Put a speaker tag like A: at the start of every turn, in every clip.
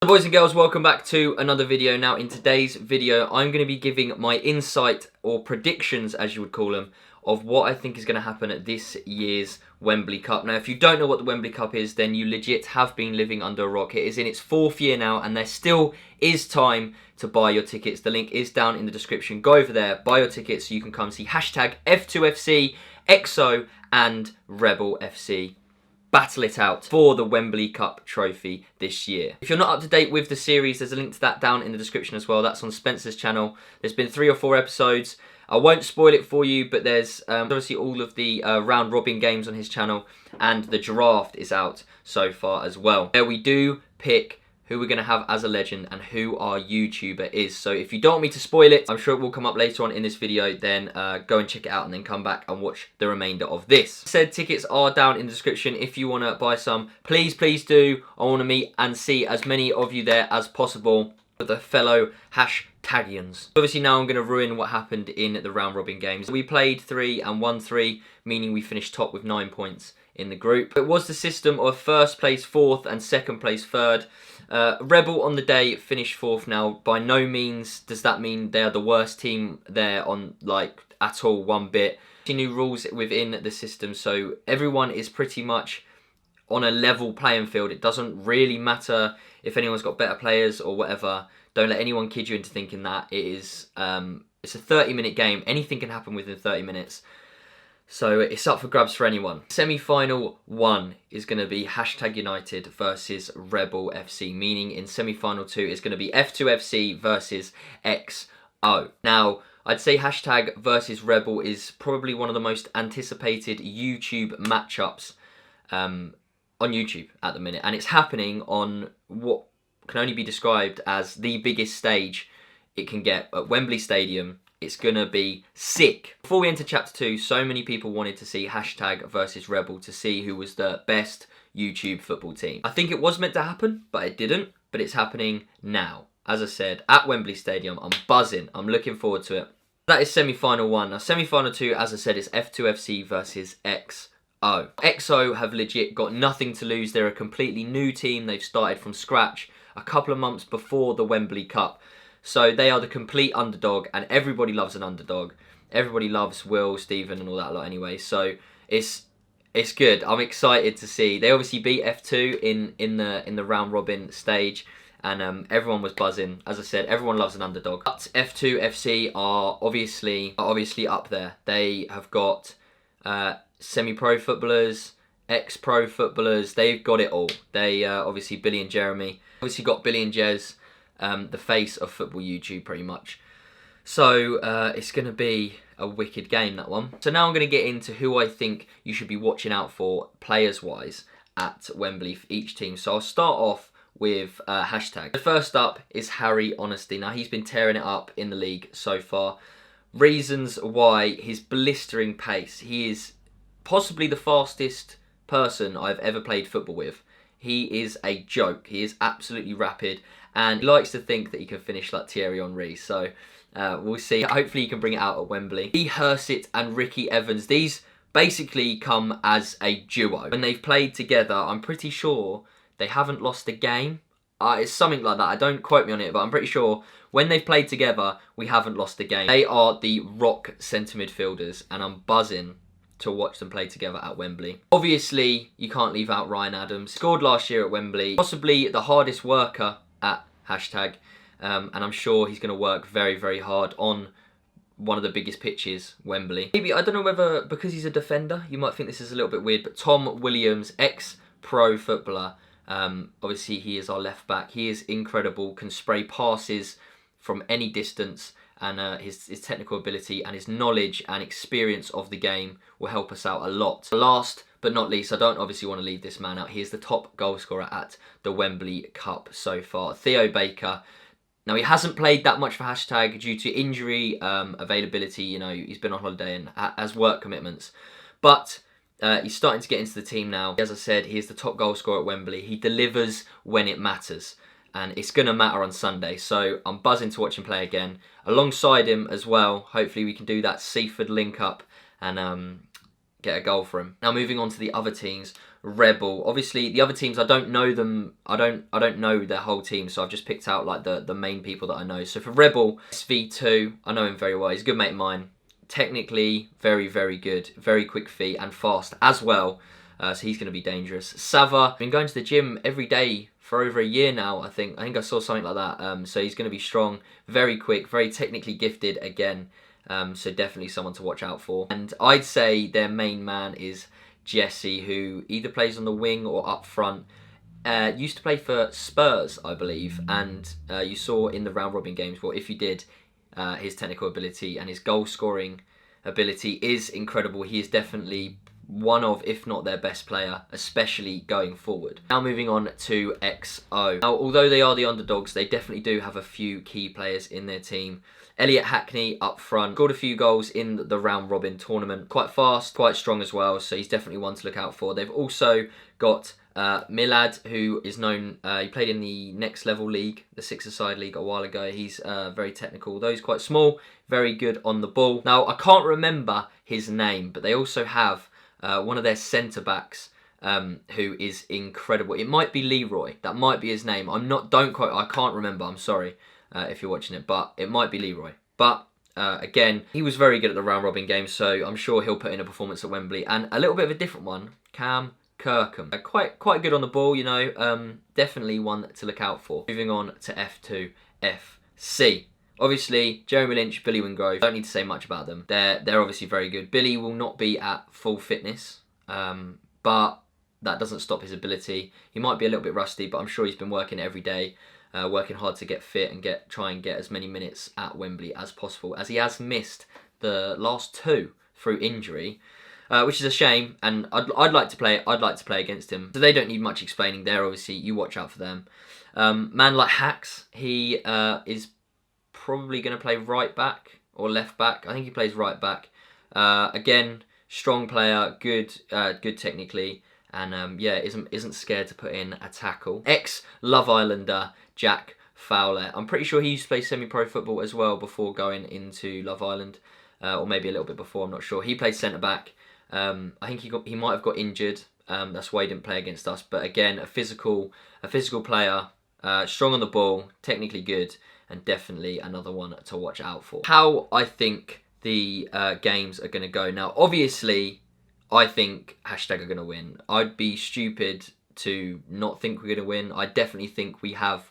A: So boys and girls, welcome back to another video. Now in today's video, I'm going to be giving my insight or predictions, as you would call them, of what I think is going to happen at this year's Wembley Cup. Now if you don't know what the Wembley Cup is, then you legit have been living under a rock. It is in its 4th year now and there still is time to buy your tickets. The link is down in the description. Go over there, buy your tickets so you can come see hashtag F2FC, EXO and Rebel FC battle it out for the Wembley Cup trophy this year. If you're not up to date with the series, there's a link to that down in the description as well. That's on Spencer's channel. There's been 3 or 4 episodes. I won't spoil it for you, but there's obviously all of the round robin games on his channel, and the draft is out so far as well. There we do pick who we're going to have as a legend and who our YouTuber is. So if you don't want me to spoil it, I'm sure it will come up later on in this video, then go and check it out and then come back and watch the remainder of this. Said tickets are down in the description if you want to buy some. Please do. I want to meet and see as many of you there as possible, the fellow hashtagians. Obviously now I'm going to ruin what happened in the round robin games. We played 3 and won 3, meaning we finished top with 9 points in the group. It was the system of first place 4th and second place 3rd. Rebel on the day finished 4th. Now by no means does that mean they're the worst team there on at all, one bit. New rules within the system, so everyone is pretty much on a level playing field. It doesn't really matter if anyone's got better players or whatever. Don't let anyone kid you into thinking that. It is it's a 30-minute game. Anything can happen within 30 minutes. So it's up for grabs for anyone. Semi-final 1 is going to be hashtag United versus Rebel FC, meaning in semi-final 2 it's going to be F2FC versus XO. Now, I'd say hashtag versus Rebel is probably one of the most anticipated YouTube matchups on YouTube at the minute. And it's happening on what can only be described as the biggest stage it can get at Wembley Stadium. It's going to be sick. Before we enter chapter 2, so many people wanted to see hashtag versus Rebel to see who was the best YouTube football team. I think it was meant to happen, but it didn't. But it's happening now. As I said, at Wembley Stadium, I'm buzzing. I'm looking forward to it. That is semi-final 1. Now, semi-final 2, as I said, is F2FC versus XO. XO have legit got nothing to lose. They're a completely new team. They've started from scratch a couple of months before the Wembley Cup. So they are the complete underdog, and everybody loves an underdog. Everybody loves Will, Stephen, and all that lot anyway. So it's good. I'm excited to see. They obviously beat F2 in the round robin stage, and everyone was buzzing. As I said, everyone loves an underdog. But F2 FC are obviously up there. They have got semi-pro footballers, ex-pro footballers. They've got it all. They obviously Billy and Jeremy. Obviously got Billy and Jez. The face of football YouTube pretty much. So it's going to be a wicked game, that one. So now I'm going to get into who I think you should be watching out for players wise at Wembley for each team. So I'll start off with hashtag. The first up is Harry Honesty. Now he's been tearing it up in the league so far. Reasons why: his blistering pace. He is possibly the fastest person I've ever played football with. He is a joke. He is absolutely rapid. And he likes to think that he can finish like Thierry Henry. So we'll see. Hopefully he can bring it out at Wembley. Lee Hursett and Ricky Evans. These basically come as a duo. When they've played together, I'm pretty sure they haven't lost a game. It's something like that. Don't quote me on it, but I'm pretty sure when they've played together, we haven't lost a game. They are the rock centre midfielders, and I'm buzzing to watch them play together at Wembley. Obviously, you can't leave out Ryan Adams. Scored last year at Wembley. Possibly the hardest worker at hashtag. And I'm sure he's going to work very hard on one of the biggest pitches, Wembley. Maybe, I don't know whether, because he's a defender, you might think this is a little bit weird, but Tom Williams, ex-pro footballer. Obviously, he is our left back. He is incredible, can spray passes from any distance, and his technical ability and his knowledge and experience of the game will help us out a lot. Last but not least, I don't obviously want to leave this man out. He is the top goal scorer at the Wembley Cup so far, Theo Baker. Now, he hasn't played that much for hashtag due to injury availability. You know, he's been on holiday and has work commitments. But he's starting to get into the team now. As I said, he is the top goal scorer at Wembley. He delivers when it matters. And it's going to matter on Sunday. So I'm buzzing to watch him play again. Alongside him as well, hopefully we can do that Seaford link up and get a goal for him. Now moving on to the other teams. Rebel. Obviously, the other teams, I don't know them. I don't know their whole team, so I've just picked out like the main people that I know. So for Rebel, SV2, I know him very well. He's a good mate of mine. Technically, very, very good. Very quick feet and fast as well. So he's going to be dangerous. Sava, been going to the gym every day for over a year now, I think. I think I saw something like that. So he's going to be strong, very quick, very technically gifted again. So definitely someone to watch out for. And I'd say their main man is Jesse, who either plays on the wing or up front. Used to play for Spurs, I believe. And you saw in the round robin games, well, if you did, his technical ability and his goal scoring ability is incredible. He is definitely one of, if not their best player, especially going forward. Now moving on to XO. Now, although they are the underdogs, they definitely do have a few key players in their team. Elliot Hackney up front, scored a few goals in the round robin tournament. Quite fast, quite strong as well, so he's definitely one to look out for. They've also got Milad, who is known, he played in the Next Level League, the six-a-side league a while ago. He's very technical, though he's quite small, very good on the ball. Now, I can't remember his name, but they also have one of their centre-backs who is incredible. It might be Leroy, that might be his name. I can't remember, I'm sorry if you're watching it, but it might be Leroy. But again, he was very good at the round robin game, so I'm sure he'll put in a performance at Wembley. And a little bit of a different one, Cam Kirkham. Quite good on the ball, you know, definitely one to look out for. Moving on to F2 FC. Obviously, Jeremy Lynch, Billy Wingrove, don't need to say much about them. They're obviously very good. Billy will not be at full fitness, but that doesn't stop his ability. He might be a little bit rusty, but I'm sure he's been working every day, working hard to get fit and try and get as many minutes at Wembley as possible, as he has missed the last two through injury. Which is a shame, and I'd like to play. I'd like to play against him. So they don't need much explaining there. Obviously, you watch out for them. Man like Hacks, he is probably going to play right back or left back. I think he plays right back. Again, strong player, good technically, and yeah, isn't scared to put in a tackle. Ex Love Islander Jack Fowler. I'm pretty sure he used to play semi-pro football as well before going into Love Island, or maybe a little bit before. I'm not sure. He plays centre back. I think he might have got injured. That's why he didn't play against us. But again, a physical player, strong on the ball, technically good, and definitely another one to watch out for. How I think the games are going to go now. Obviously, I think hashtag are going to win. I'd be stupid to not think we're going to win. I definitely think we have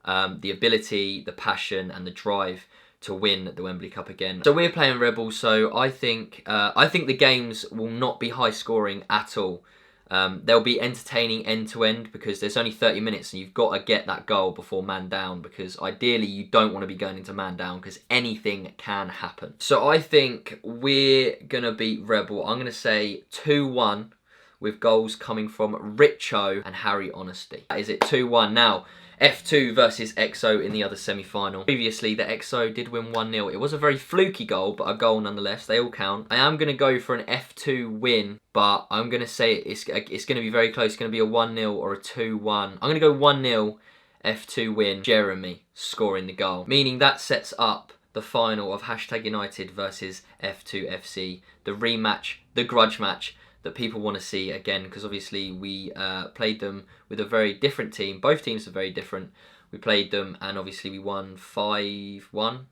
A: the ability, the passion, and the drive to win the Wembley Cup again. So we're playing Rebels, so I think the games will not be high scoring at all. They'll be entertaining end to end because there's only 30 minutes and you've got to get that goal before man down, because ideally you don't want to be going into man down because anything can happen. So I think we're going to beat Rebel. I'm going to say 2-1 with goals coming from Richo and Harry Honesty. That is it, 2-1. Now, F2 versus XO in the other semi-final. Previously, the XO did win 1-0. It was a very fluky goal, but a goal nonetheless. They all count. I am going to go for an F2 win, but I'm going to say it's going to be very close. It's going to be a 1-0 or a 2-1. I'm going to go 1-0 F2 win. Jeremy scoring the goal. Meaning that sets up the final of hashtag United versus F2 FC. The rematch, the grudge match that people want to see again, because obviously we played them with a very different team. Both teams are very different. We played them and obviously we won 5-1.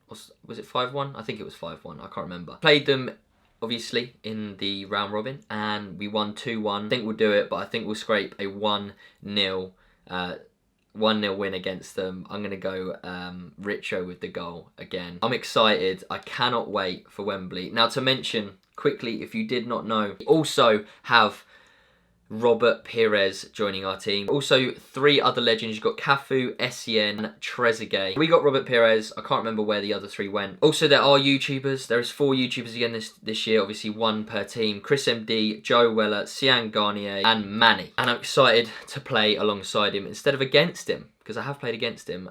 A: Was it 5-1? I think it was 5-1. I can't remember. Played them obviously in the round robin and we won 2-1. I think we'll do it, but I think we'll scrape a 1-0 win against them. I'm going to go Richo with the goal again. I'm excited. I cannot wait for Wembley. Now, to mention quickly, if you did not know, we also have Robert Pires joining our team. Also, 3 other legends. You've got Cafu, Essien, and Trezeguet. We got Robert Pires. I can't remember where the other 3 went. Also, there are YouTubers. There is 4 YouTubers again this year. Obviously, 1 per team. Chris MD, Joe Weller, Sian Garnier, and Manny. And I'm excited to play alongside him instead of against him, because I have played against him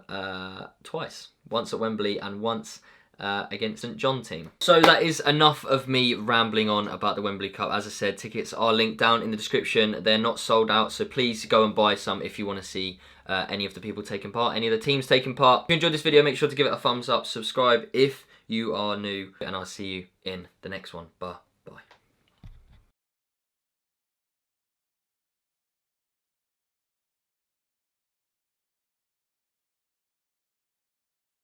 A: twice. Once at Wembley and once against St John team. So that is enough of me rambling on about the Wembley Cup. As I said, tickets are linked down in the description. They're not sold out, so please go and buy some if you want to see any of the people taking part, any of the teams taking part. If you enjoyed this video, make sure to give it a thumbs up, subscribe if you are new, and I'll see you in the next one. Bye.